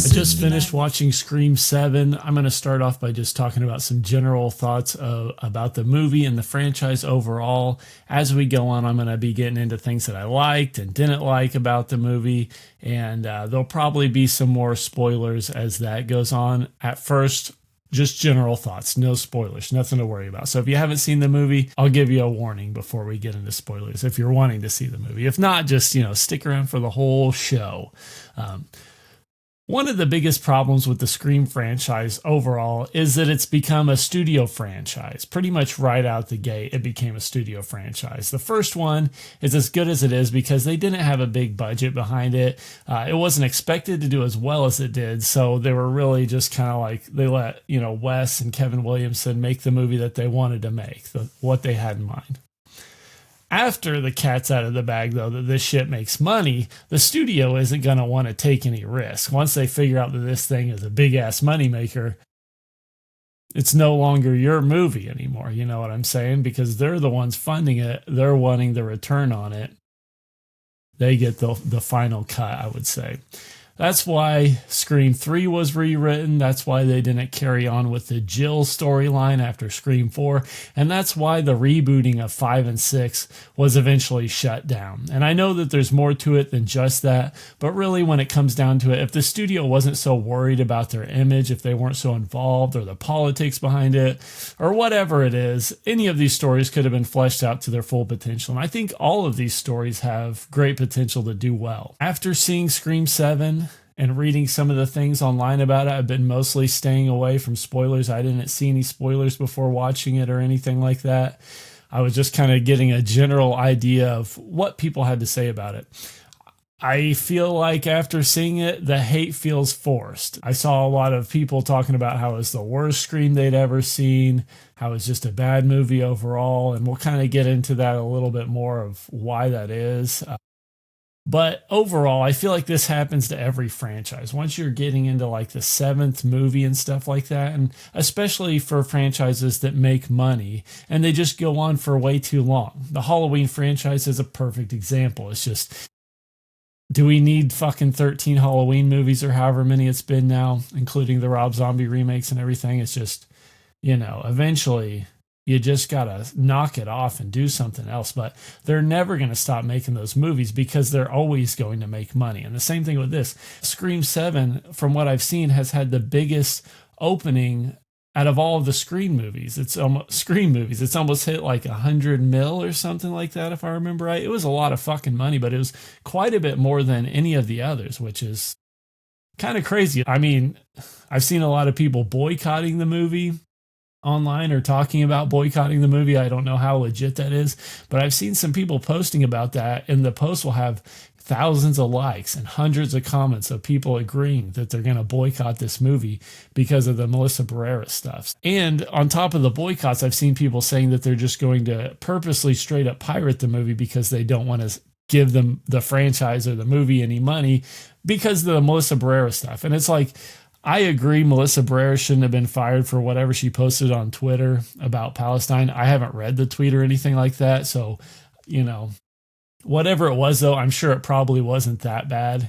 I just finished watching Scream 7. I'm going to start off by just talking about some general thoughts about the movie and the franchise overall. As we go on, I'm going to be getting into things that I liked and didn't like about the movie, and there'll probably be some more spoilers as that goes on. At first, just general thoughts, no spoilers, nothing to worry about. So if you haven't seen the movie, I'll give you a warning before we get into spoilers if you're wanting to see the movie. If not, just, stick around for the whole show. One of the biggest problems with the Scream franchise overall is that it's become a studio franchise. Pretty much right out the gate, it became a studio franchise. The first one is as good as it is because they didn't have a big budget behind it. It wasn't expected to do as well as it did, so they were really just kind of like, they let, Wes and Kevin Williamson make the movie that they wanted to make, what they had in mind. After the cat's out of the bag, though, that this shit makes money, the studio isn't going to want to take any risk. Once they figure out that this thing is a big-ass moneymaker, it's no longer your movie anymore, you know what I'm saying? Because they're the ones funding it. They're wanting the return on it. They get the final cut, I would say. That's why Scream 3 was rewritten. That's why they didn't carry on with the Jill storyline after Scream 4. And that's why the rebooting of 5 and 6 was eventually shut down. And I know that there's more to it than just that. But really, when it comes down to it, if the studio wasn't so worried about their image, if they weren't so involved, or the politics behind it, or whatever it is, any of these stories could have been fleshed out to their full potential. And I think all of these stories have great potential to do well. After seeing Scream 7, and reading some of the things online about it, I've been mostly staying away from spoilers. I didn't see any spoilers before watching it or anything like that. I was just kind of getting a general idea of what people had to say about it. I feel like after seeing it, the hate feels forced. I saw a lot of people talking about how it's the worst Scream they'd ever seen, how it's just a bad movie overall, and we'll kind of get into that a little bit more of why that is. But overall, I feel like this happens to every franchise. Once you're getting into like the 7th movie and stuff like that, and especially for franchises that make money and they just go on for way too long. The Halloween franchise is a perfect example. It's just, do we need fucking 13 Halloween movies or however many it's been now, including the Rob Zombie remakes and everything? It's just, eventually you just got to knock it off and do something else. But they're never going to stop making those movies because they're always going to make money. And the same thing with this. Scream 7, from what I've seen, has had the biggest opening out of all of the Scream movies. It's almost hit like 100 mil or something like that, if I remember right. It was a lot of fucking money, but it was quite a bit more than any of the others, which is kind of crazy. I mean, I've seen a lot of people boycotting the movie online or talking about boycotting the movie. I don't know how legit that is, but I've seen some people posting about that, and the post will have thousands of likes and hundreds of comments of people agreeing that they're going to boycott this movie because of the Melissa Barrera stuff. And on top of the boycotts, I've seen people saying that they're just going to purposely straight up pirate the movie because they don't want to give them the franchise or the movie any money because of the Melissa Barrera stuff. And it's like, I agree Melissa Barrera shouldn't have been fired for whatever she posted on Twitter about Palestine. I haven't read the tweet or anything like that. So, whatever it was, though, I'm sure it probably wasn't that bad.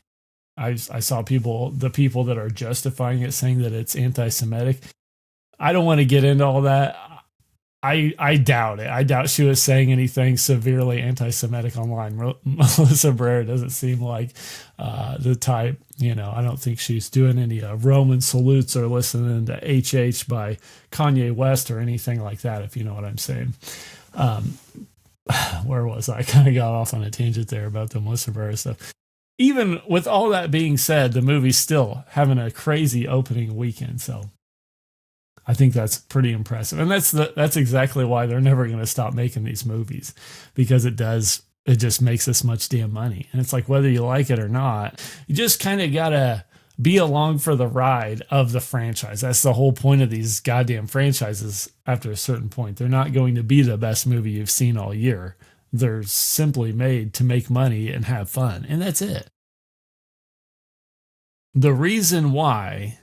I saw the people that are justifying it saying that it's anti-Semitic. I don't want to get into all that. I doubt it. I doubt she was saying anything severely anti-Semitic online. Melissa Barrera doesn't seem like the type, I don't think she's doing any Roman salutes or listening to HH by Kanye West or anything like that, if you know what I'm saying. Where was I? Kind of got off on a tangent there about the Melissa Barrera stuff. Even with all that being said, the movie's still having a crazy opening weekend, so I think that's pretty impressive. And that's exactly why they're never going to stop making these movies, because it just makes this much damn money. And it's like, whether you like it or not, you just kind of got to be along for the ride of the franchise. That's the whole point of these goddamn franchises. After a certain point, they're not going to be the best movie you've seen all year. They're simply made to make money and have fun. And that's it. The reason why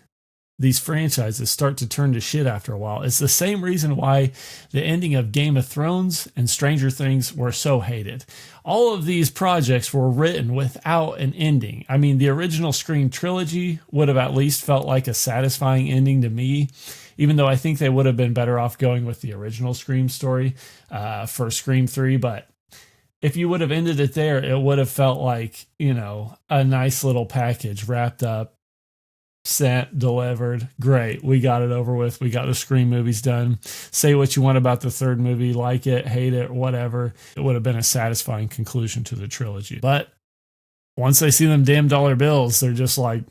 these franchises start to turn to shit after a while. It's the same reason why the ending of Game of Thrones and Stranger Things were so hated. All of these projects were written without an ending. I mean, the original Scream trilogy would have at least felt like a satisfying ending to me, even though I think they would have been better off going with the original Scream story for Scream 3. But if you would have ended it there, it would have felt like, a nice little package wrapped up, sent, delivered. Great. We got it over with. We got the Scream movies done. Say what you want about the third movie, like it, hate it, whatever. It would have been a satisfying conclusion to the trilogy. But once they see them damn dollar bills, they're just like,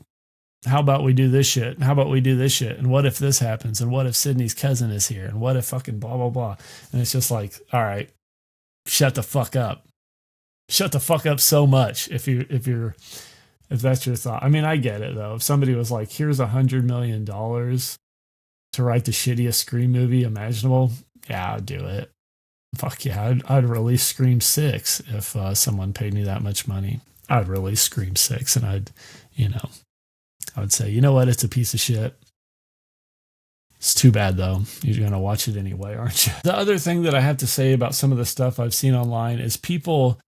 how about we do this shit? How about we do this shit? And what if this happens? And what if Sydney's cousin is here? And what if fucking blah, blah, blah? And it's just like, all right, shut the fuck up. Shut the fuck up so much if that's your thought. I mean, I get it though. If somebody was like, here's $100 million to write the shittiest Scream movie imaginable, yeah, I'd do it. Fuck yeah, I'd release Scream 6 if someone paid me that much money. I'd release Scream 6 and I would say, you know what, it's a piece of shit. It's too bad though. You're going to watch it anyway, aren't you? The other thing that I have to say about some of the stuff I've seen online is people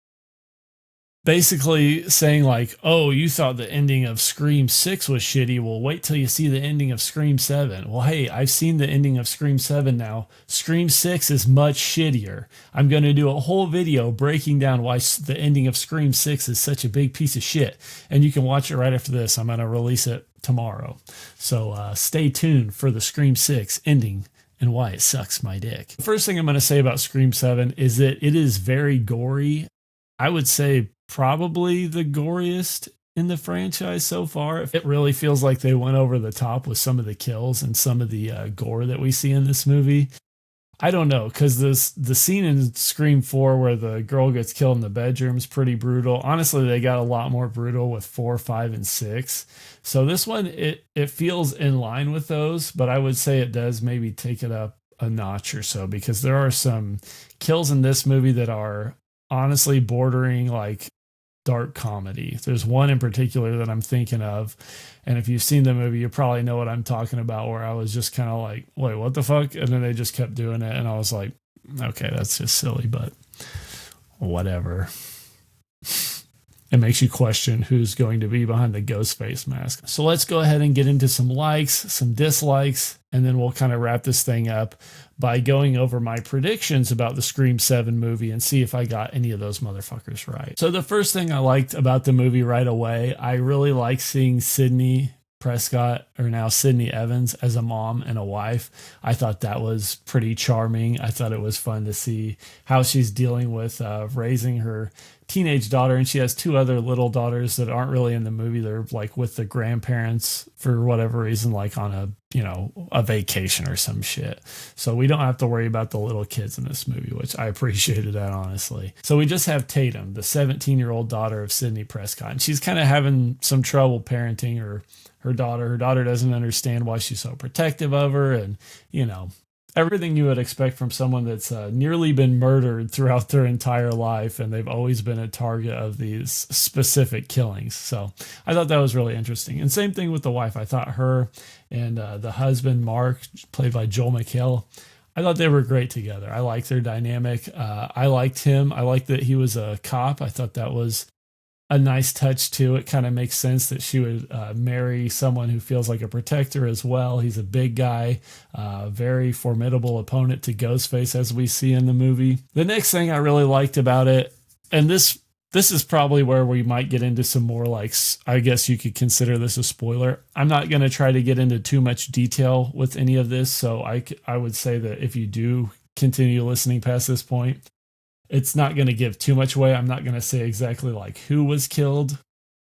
basically saying like, oh, you thought the ending of Scream 6 was shitty. Well, wait till you see the ending of Scream 7. Well, hey, I've seen the ending of Scream 7 now. Scream 6 is much shittier. I'm going to do a whole video breaking down why the ending of Scream 6 is such a big piece of shit. And you can watch it right after this. I'm going to release it tomorrow. So stay tuned for the Scream 6 ending and why it sucks my dick. The first thing I'm going to say about Scream 7 is that it is very gory. I would say probably the goriest in the franchise so far. It really feels like they went over the top with some of the kills and some of the gore that we see in this movie. I don't know, because the scene in Scream 4 where the girl gets killed in the bedroom is pretty brutal. Honestly, they got a lot more brutal with 4, 5, and 6. So this one, it feels in line with those, but I would say it does maybe take it up a notch or so, because there are some kills in this movie that are honestly bordering like dark comedy. There's one in particular that I'm thinking of, and if you've seen the movie, you probably know what I'm talking about, where I was just kind of like, wait, what the fuck? And then they just kept doing it, and I was like, okay, that's just silly, but whatever. It makes you question who's going to be behind the ghost face mask. So let's go ahead and get into some likes, some dislikes, and then we'll kind of wrap this thing up by going over my predictions about the Scream 7 movie and see if I got any of those motherfuckers right. So the first thing I liked about the movie right away, I really like seeing Sydney Prescott, or now Sydney Evans, as a mom and a wife. I thought that was pretty charming. I thought it was fun to see how she's dealing with raising her teenage daughter, and she has 2 other little daughters that aren't really in the movie. They're like with the grandparents for whatever reason, like on a vacation or some shit. So we don't have to worry about the little kids in this movie, which I appreciated that, honestly. So we just have Tatum, the 17-year-old daughter of Sydney Prescott, and she's kind of having some trouble parenting her daughter. Her daughter doesn't understand why she's so protective of her, and everything you would expect from someone that's nearly been murdered throughout their entire life, and they've always been a target of these specific killings. So I thought that was really interesting. And same thing with the wife. I thought her and the husband, Mark, played by Joel McHale, I thought they were great together. I liked their dynamic. I liked him. I liked that he was a cop. I thought that was a nice touch too. It kind of makes sense that she would marry someone who feels like a protector as well. He's a big guy, very formidable opponent to Ghostface, as we see in the movie. The next thing I really liked about it, and this is probably where we might get into some more, like, I guess you could consider this a spoiler. I'm not going to try to get into too much detail with any of this, so I would say that if you do continue listening past this point, it's not going to give too much away. I'm not going to say exactly like who was killed,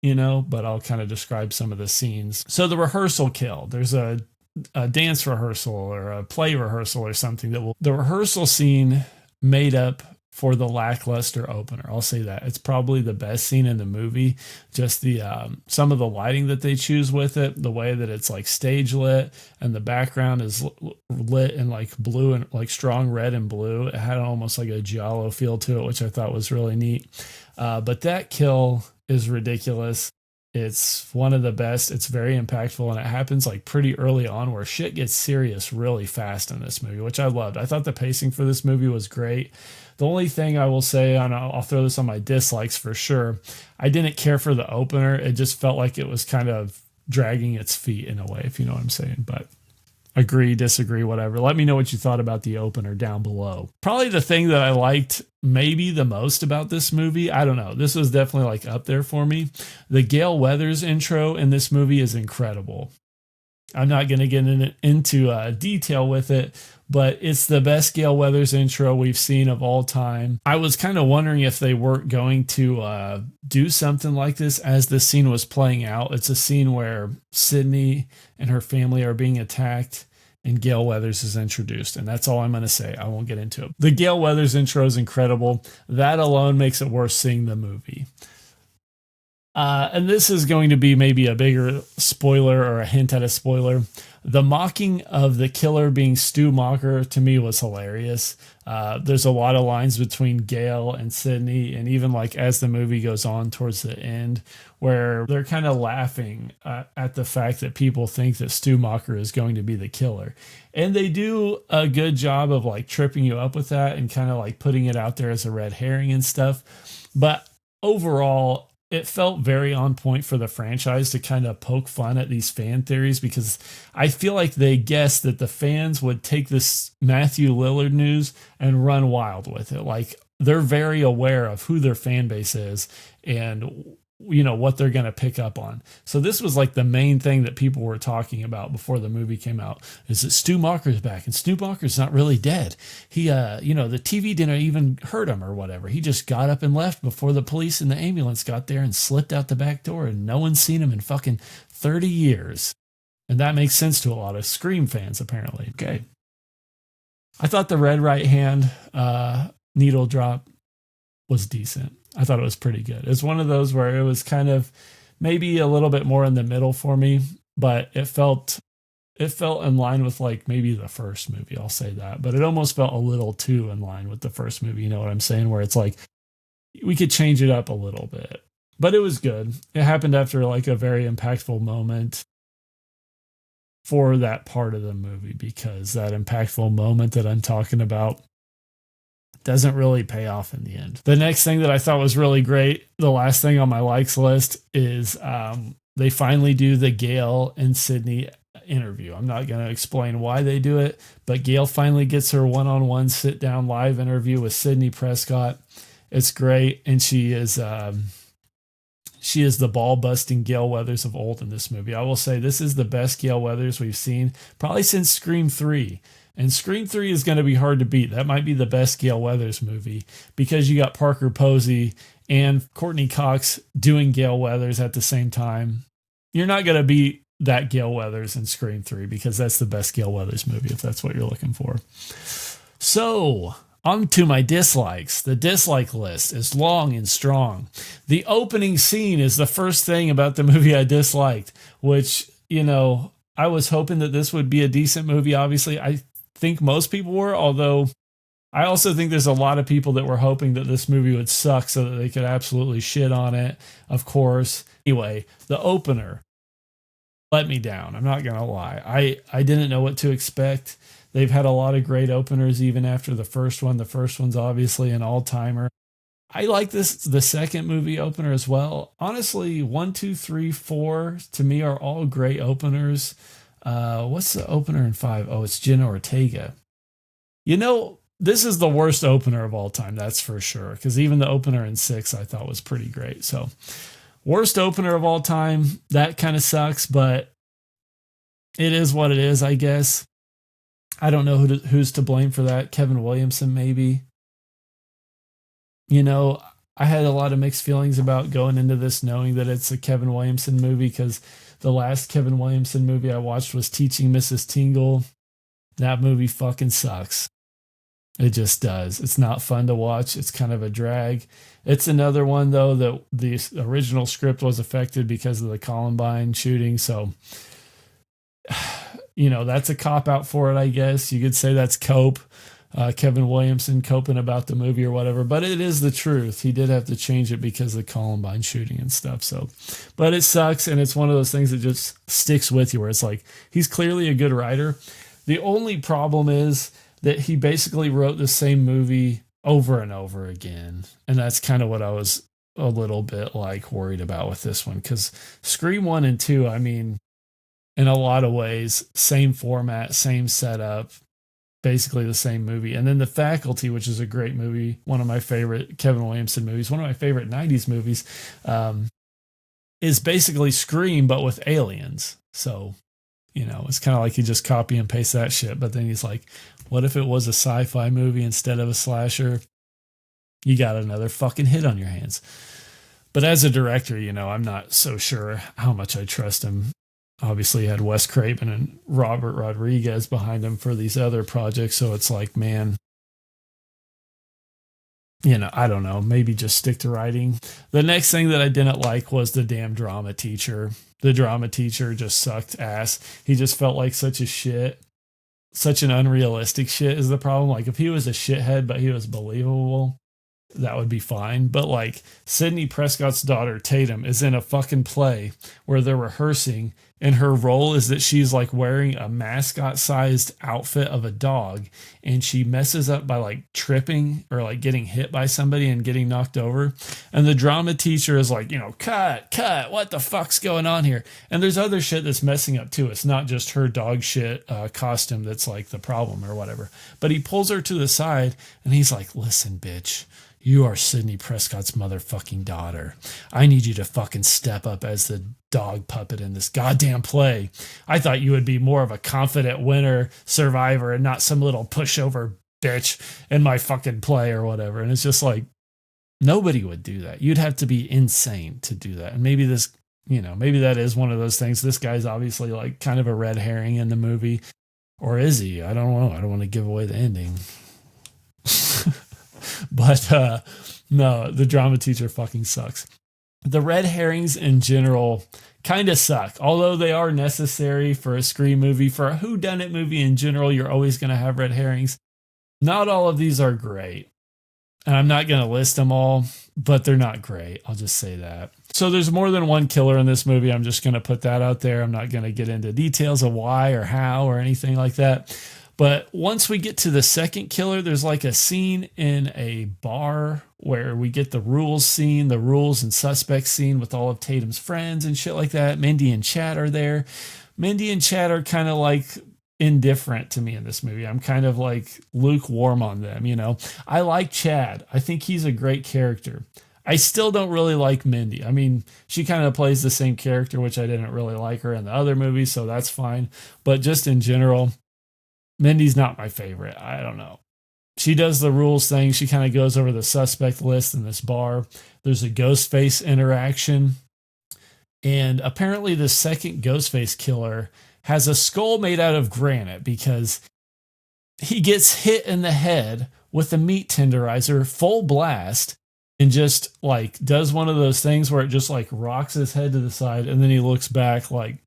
but I'll kind of describe some of the scenes. So the rehearsal kill, there's a dance rehearsal or a play rehearsal or something the rehearsal scene made up for the lackluster opener. I'll say that. It's probably the best scene in the movie. Just the some of the lighting that they choose with it, the way that it's like stage lit and the background is lit in like blue and like strong red and blue. It had almost like a giallo feel to it, which I thought was really neat. But that kill is ridiculous. It's one of the best. It's very impactful, and it happens like pretty early on where shit gets serious really fast in this movie, which I loved. I thought the pacing for this movie was great. The only thing I will say, and I'll throw this on my dislikes for sure, I didn't care for the opener. It just felt like it was kind of dragging its feet in a way, if you know what I'm saying. But agree, disagree, whatever. Let me know what you thought about the opener down below. Probably the thing that I liked maybe the most about this movie, I don't know, this was definitely like up there for me. The Gale Weathers intro in this movie is incredible. I'm not going to get into detail with it, but it's the best Gale Weathers intro we've seen of all time. I was kind of wondering if they weren't going to do something like this as this scene was playing out. It's a scene where Sydney and her family are being attacked and Gale Weathers is introduced. And that's all I'm going to say. I won't get into it. The Gale Weathers intro is incredible. That alone makes it worth seeing the movie. And this is going to be maybe a bigger spoiler or a hint at a spoiler. The mocking of the killer being Stu Macher to me was hilarious. There's a lot of lines between Gale and Sydney, and even like as the movie goes on towards the end, where they're kind of laughing at the fact that people think that Stu Macher is going to be the killer. And they do a good job of like tripping you up with that and kind of like putting it out there as a red herring and stuff. But overall, it felt very on point for the franchise to kind of poke fun at these fan theories, because I feel like they guessed that the fans would take this Matthew Lillard news and run wild with it. Like, they're very aware of who their fan base is and, you know, what they're going to pick up on. So this was like the main thing that people were talking about before the movie came out, is that Stu Macher's back, and Stu Macher's not really dead. He, you know, the TV didn't even hurt him or whatever. He just got up and left before the police and the ambulance got there and slipped out the back door, and no one's seen him in fucking 30 years. And that makes sense to a lot of Scream fans, apparently. Okay. I thought the red right hand needle drop was decent. I thought it was pretty good. It's one of those where it was kind of maybe a little bit more in the middle for me, but it felt in line with like maybe the first movie. I'll say that, but it almost felt a little too in line with the first movie. You know what I'm saying? Where it's like we could change it up a little bit, but it was good. It happened after like a very impactful moment for that part of the movie, because that impactful moment that I'm talking about doesn't really pay off in the end. The next thing that I thought was really great, the last thing on my likes list, is they finally do the Gale and Sydney interview. I'm not going to explain why they do it, but Gale finally gets her one-on-one sit-down live interview with Sydney Prescott. It's great, and she is the ball-busting Gale Weathers of old in this movie. I will say this is the best Gale Weathers we've seen probably since Scream 3. And Scream 3 is going to be hard to beat. That might be the best Gale Weathers movie, because you got Parker Posey and Courtney Cox doing Gale Weathers at the same time. You're not going to beat that Gale Weathers in Scream 3, because that's the best Gale Weathers movie, if that's what you're looking for. So, on to my dislikes. The dislike list is long and strong. The opening scene is the first thing about the movie I disliked, which, you know, I was hoping that this would be a decent movie. Obviously, I think most people were, although I also think there's a lot of people that were hoping that this movie would suck so that they could absolutely shit on it, of course. Anyway, the opener let me down. I'm not going to lie. I didn't know what to expect. They've had a lot of great openers even after the first one. The first one's obviously an all-timer. I like the second movie opener as well. Honestly, 1, 2, 3, 4 to me are all great openers. What's the opener in 5? Oh, it's Jenna Ortega. You know, this is the worst opener of all time, that's for sure, because even the opener in 6 I thought was pretty great. So, worst opener of all time, that kind of sucks, but it is what it is, I guess. I don't know who's to blame for that. Kevin Williamson, maybe. You know, I had a lot of mixed feelings about going into this knowing that it's a Kevin Williamson movie, because the last Kevin Williamson movie I watched was Teaching Mrs. Tingle. That movie fucking sucks. It just does. It's not fun to watch. It's kind of a drag. It's another one, though, that the original script was affected because of the Columbine shooting. So, you know, that's a cop-out for it, I guess. You could say that's cope. Kevin Williamson coping about the movie or whatever, but it is the truth. He did have to change it because of the Columbine shooting and stuff. So, but it sucks, and it's one of those things that just sticks with you, where it's like he's clearly a good writer. The only problem is that he basically wrote the same movie over and over again, and that's kind of what I was a little bit like worried about with this one, because Scream 1 and 2, I mean, in a lot of ways, same format, same setup, basically the same movie. And then The Faculty, which is a great movie, one of my favorite Kevin Williamson movies, one of my favorite 90s movies, is basically Scream, but with aliens. So, you know, it's kind of like he just copy and paste that shit. But then he's like, what if it was a sci-fi movie instead of a slasher? You got another fucking hit on your hands. But as a director, you know, I'm not so sure how much I trust him. Obviously, he had Wes Craven and Robert Rodriguez behind him for these other projects. So it's like, man, you know, I don't know. Maybe just stick to writing. The next thing that I didn't like was the damn drama teacher. The drama teacher just sucked ass. He just felt like such a shit. Such an unrealistic shit is the problem. Like, if he was a shithead, but he was believable, that would be fine. But like, Sidney Prescott's daughter, Tatum, is in a fucking play where they're rehearsing, and her role is that she's like wearing a mascot sized outfit of a dog, and she messes up by like tripping or like getting hit by somebody and getting knocked over. And the drama teacher is like, you know, cut, what the fuck's going on here? And there's other shit that's messing up too. It's not just her dog shit costume that's like the problem or whatever. But he pulls her to the side and he's like, listen, bitch, you are Sidney Prescott's motherfucking daughter. I need you to fucking step up as the dog puppet in this goddamn play. I thought you would be more of a confident winner, survivor, and not some little pushover bitch in my fucking play or whatever. And it's just like, nobody would do that. You'd have to be insane to do that. And maybe this, you know, maybe that is one of those things. This guy's obviously like kind of a red herring in the movie. Or is he? I don't know. I don't want to give away the ending. But no, the drama teacher fucking sucks. The red herrings in general kind of suck, although they are necessary for a Scream movie. For a whodunit movie in general, you're always going to have red herrings. Not all of these are great, and I'm not going to list them all, but they're not great. I'll just say that. So there's more than one killer in this movie. I'm just going to put that out there. I'm not going to get into details of why or how or anything like that. But once we get to the second killer, there's like a scene in a bar where we get the rules scene, the rules and suspects scene with all of Tatum's friends and shit like that. Mindy and Chad are there. Mindy and Chad are kind of like indifferent to me in this movie. I'm kind of like lukewarm on them, you know. I like Chad. I think he's a great character. I still don't really like Mindy. I mean, she kind of plays the same character, which I didn't really like her in the other movies, so that's fine. But just in general, Mindy's not my favorite. I don't know. She does the rules thing. She kind of goes over the suspect list in this bar. There's a Ghostface interaction. And apparently the second Ghostface killer has a skull made out of granite because he gets hit in the head with a meat tenderizer full blast and just like does one of those things where it just like rocks his head to the side. And then he looks back like,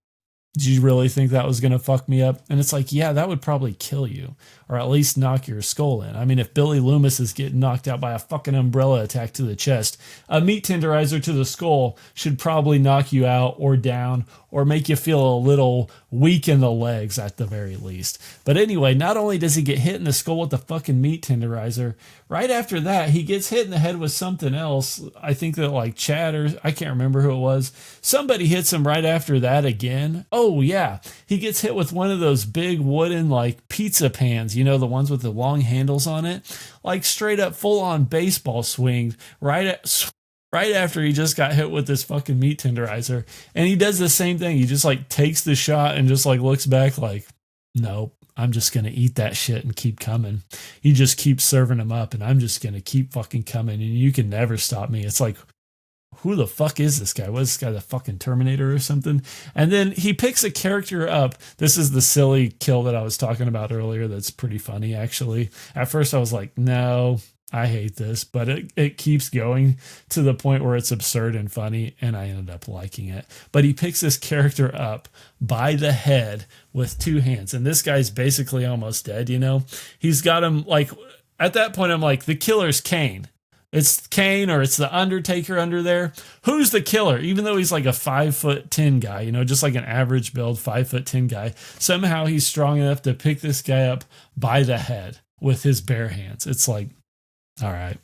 did you really think that was going to fuck me up? And it's like, yeah, that would probably kill you or at least knock your skull in. I mean, if Billy Loomis is getting knocked out by a fucking umbrella attack to the chest, a meat tenderizer to the skull should probably knock you out or down or make you feel a little weak in the legs at the very least. But anyway, not only does he get hit in the skull with the fucking meat tenderizer, right after that, he gets hit in the head with something else. I think that like Chad or I can't remember who it was. Somebody hits him right after that again. Oh yeah, he gets hit with one of those big wooden like pizza pans, you know, the ones with the long handles on it, like straight up full on baseball swing right after he just got hit with this fucking meat tenderizer. And he does the same thing. He just like takes the shot and just like looks back like, nope, I'm just going to eat that shit and keep coming. He just keeps serving him up and I'm just going to keep fucking coming and you can never stop me. It's like, who the fuck is this guy? Was this guy the fucking Terminator or something? And then he picks a character up. This is the silly kill that I was talking about earlier. That's pretty funny, actually. At first I was like, no, I hate this, but it keeps going to the point where it's absurd and funny, and I ended up liking it. But he picks this character up by the head with two hands, and this guy's basically almost dead, you know? He's got him, like, at that point, I'm like, the killer's Kane. It's Kane or it's the Undertaker under there. Who's the killer? Even though he's like a 5'10" guy, you know, just like an average build 5'10" guy, somehow he's strong enough to pick this guy up by the head with his bare hands. It's like, all right.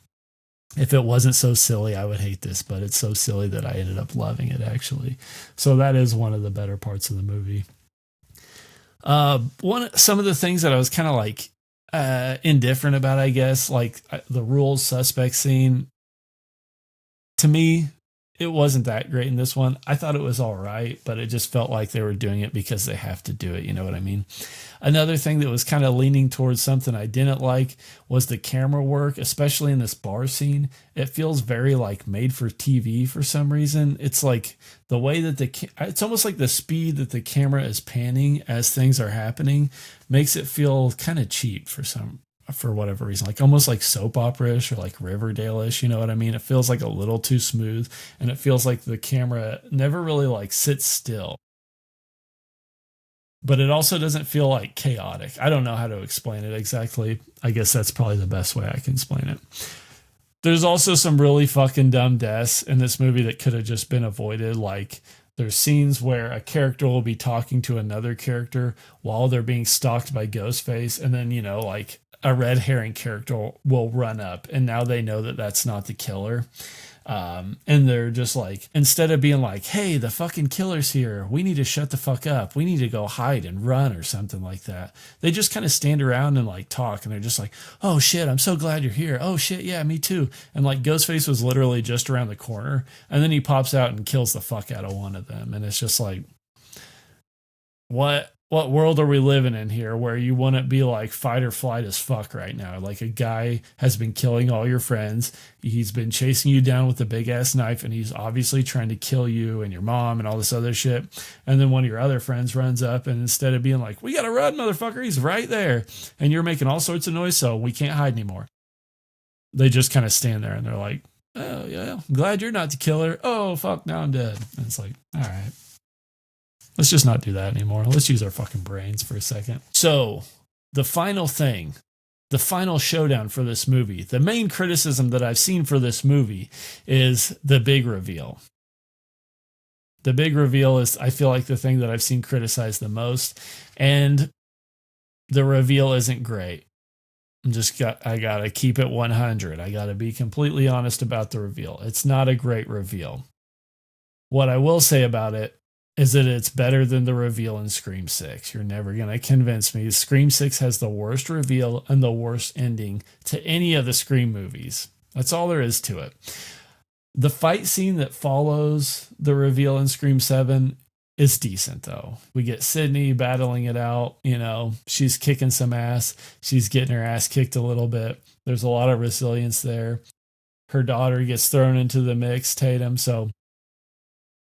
If it wasn't so silly, I would hate this, but it's so silly that I ended up loving it, actually. So that is one of the better parts of the movie. Some of the things that I was kind of like indifferent about, I guess, like the rules suspect scene. To me, it wasn't that great in this one. I thought it was all right, but it just felt like they were doing it because they have to do it. You know what I mean? Another thing that was kind of leaning towards something I didn't like was the camera work, especially in this bar scene. It feels very like made for TV for some reason. It's like the way that it's almost like the speed that the camera is panning as things are happening makes it feel kind of cheap for whatever reason, like almost like soap opera-ish or like Riverdale-ish, you know what I mean? It feels like a little too smooth, and it feels like the camera never really like sits still. But it also doesn't feel like chaotic. I don't know how to explain it exactly. I guess that's probably the best way I can explain it. There's also some really fucking dumb deaths in this movie that could have just been avoided. Like there's scenes where a character will be talking to another character while they're being stalked by Ghostface, and then, you know, like a red herring character will run up, and now they know that that's not the killer. And they're just like, instead of being like, hey, the fucking killer's here, we need to shut the fuck up, we need to go hide and run or something like that, they just kind of stand around and like talk, and they're just like, oh shit, I'm so glad you're here. Oh shit, yeah, me too. And like Ghostface was literally just around the corner, and then he pops out and kills the fuck out of one of them. And it's just like, what world are we living in here where you wouldn't be like fight or flight as fuck right now? Like a guy has been killing all your friends. He's been chasing you down with a big ass knife, and he's obviously trying to kill you and your mom and all this other shit. And then one of your other friends runs up, and instead of being like, we got to run, motherfucker, he's right there, and you're making all sorts of noise, so we can't hide anymore. They just kind of stand there and they're like, oh yeah, I'm glad you're not the killer. Oh fuck, now I'm dead. And it's like, all right. Let's just not do that anymore. Let's use our fucking brains for a second. So, the final thing, the final showdown for this movie, the main criticism that I've seen for this movie is the big reveal. The big reveal is, I feel like, the thing that I've seen criticized the most, and the reveal isn't great. I gotta keep it 100. I gotta be completely honest about the reveal. It's not a great reveal. What I will say about it is that it's better than the reveal in Scream 6. You're never going to convince me. Scream 6 has the worst reveal and the worst ending to any of the Scream movies. That's all there is to it. The fight scene that follows the reveal in Scream 7 is decent, though. We get Sydney battling it out. You know, she's kicking some ass. She's getting her ass kicked a little bit. There's a lot of resilience there. Her daughter gets thrown into the mix, Tatum. So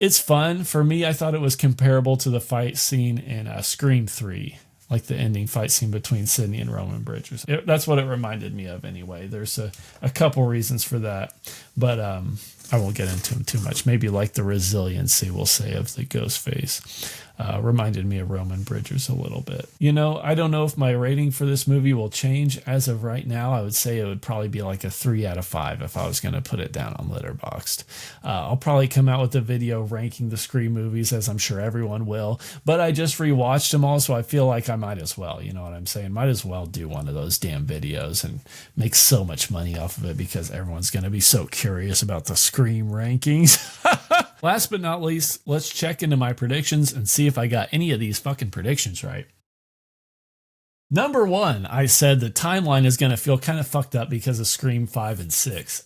it's fun. For me, I thought it was comparable to the fight scene in Scream 3, like the ending fight scene between Sydney and Roman Bridges. That's what it reminded me of anyway. There's a couple reasons for that, but I won't get into them too much. Maybe like the resiliency, we'll say, of the Ghostface. Reminded me of Roman Bridges a little bit. You know, I don't know if my rating for this movie will change. As of right now, I would say it would probably be like a 3 out of 5 if I was going to put it down on Letterboxd. I'll probably come out with a video ranking the Scream movies, as I'm sure everyone will. But I just rewatched them all, so I feel like I might as well. You know what I'm saying? Might as well do one of those damn videos and make so much money off of it because everyone's going to be so curious about the Scream rankings. Last but not least, let's check into my predictions and see if I got any of these fucking predictions right. Number 1, I said the timeline is going to feel kind of fucked up because of Scream 5 and 6.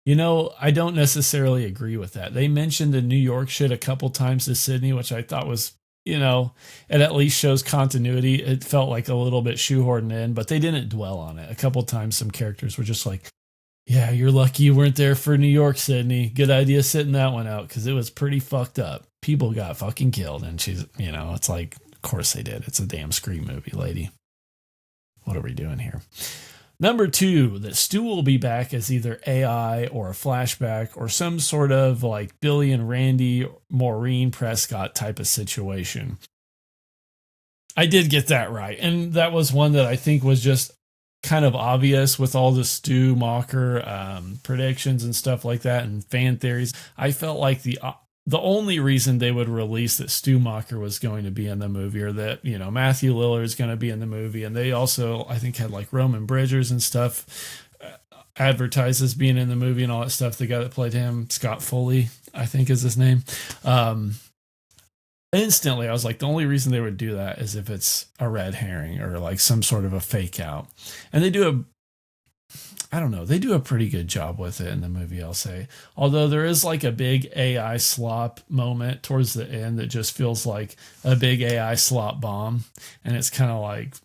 You know, I don't necessarily agree with that. They mentioned the New York shit a couple times to Sydney, which I thought was, you know, it at least shows continuity. It felt like a little bit shoehorned in, but they didn't dwell on it. A couple times some characters were just like, yeah, you're lucky you weren't there for New York, Sydney. Good idea sitting that one out because it was pretty fucked up. People got fucking killed, and she's, you know, it's like, of course they did. It's a damn Scream movie, lady. What are we doing here? Number 2, that Stu will be back as either AI or a flashback or some sort of like Billy and Randy, Maureen Prescott type of situation. I did get that right. And that was one that I think was just kind of obvious with all the Stu Macher predictions and stuff like that and fan theories. I felt like the only reason they would release that Stu Macher was going to be in the movie, or that, you know, Matthew Lillard is going to be in the movie. And they also, I think, had like Roman Bridgers and stuff advertised as being in the movie and all that stuff. The guy that played him, Scott Foley, I think is his name. Instantly, I was like, the only reason they would do that is if it's a red herring or like some sort of a fake out. And they do they do a pretty good job with it in the movie, I'll say. Although there is like a big AI slop moment towards the end that just feels like a big AI slop bomb. And it's kind of like,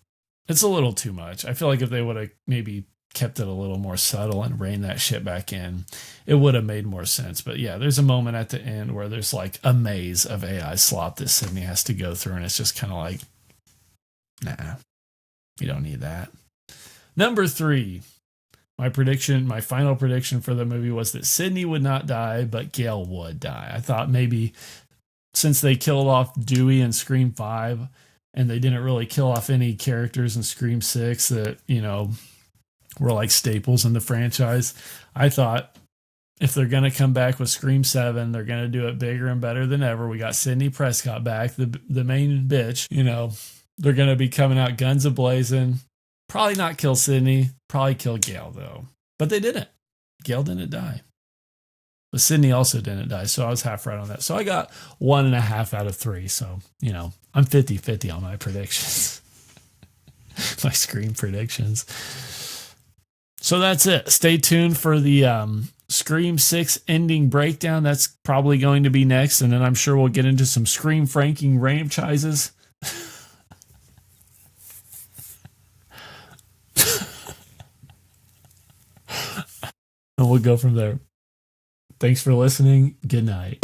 it's a little too much. I feel like if they would have maybe kept it a little more subtle and reined that shit back in, it would have made more sense. But yeah, there's a moment at the end where there's like a maze of AI slop that Sydney has to go through. And it's just kind of like, nah, you don't need that. Number 3. My final prediction for the movie was that Sydney would not die, but Gail would die. I thought maybe since they killed off Dewey in Scream 5 and they didn't really kill off any characters in Scream 6 that, you know, were like staples in the franchise, I thought if they're going to come back with Scream 7, they're going to do it bigger and better than ever. We got Sydney Prescott back, the main bitch, you know, they're going to be coming out guns a-blazing. Probably not kill Sydney. Probably kill Gail, though. But they didn't. Gail didn't die. But Sydney also didn't die, so I was half right on that. So I got 1.5 out of 3. So, you know, I'm 50-50 on my predictions. My Scream predictions. So that's it. Stay tuned for the Scream 6 ending breakdown. That's probably going to be next. And then I'm sure we'll get into some Scream franking franchises. And we'll go from there. Thanks for listening. Good night.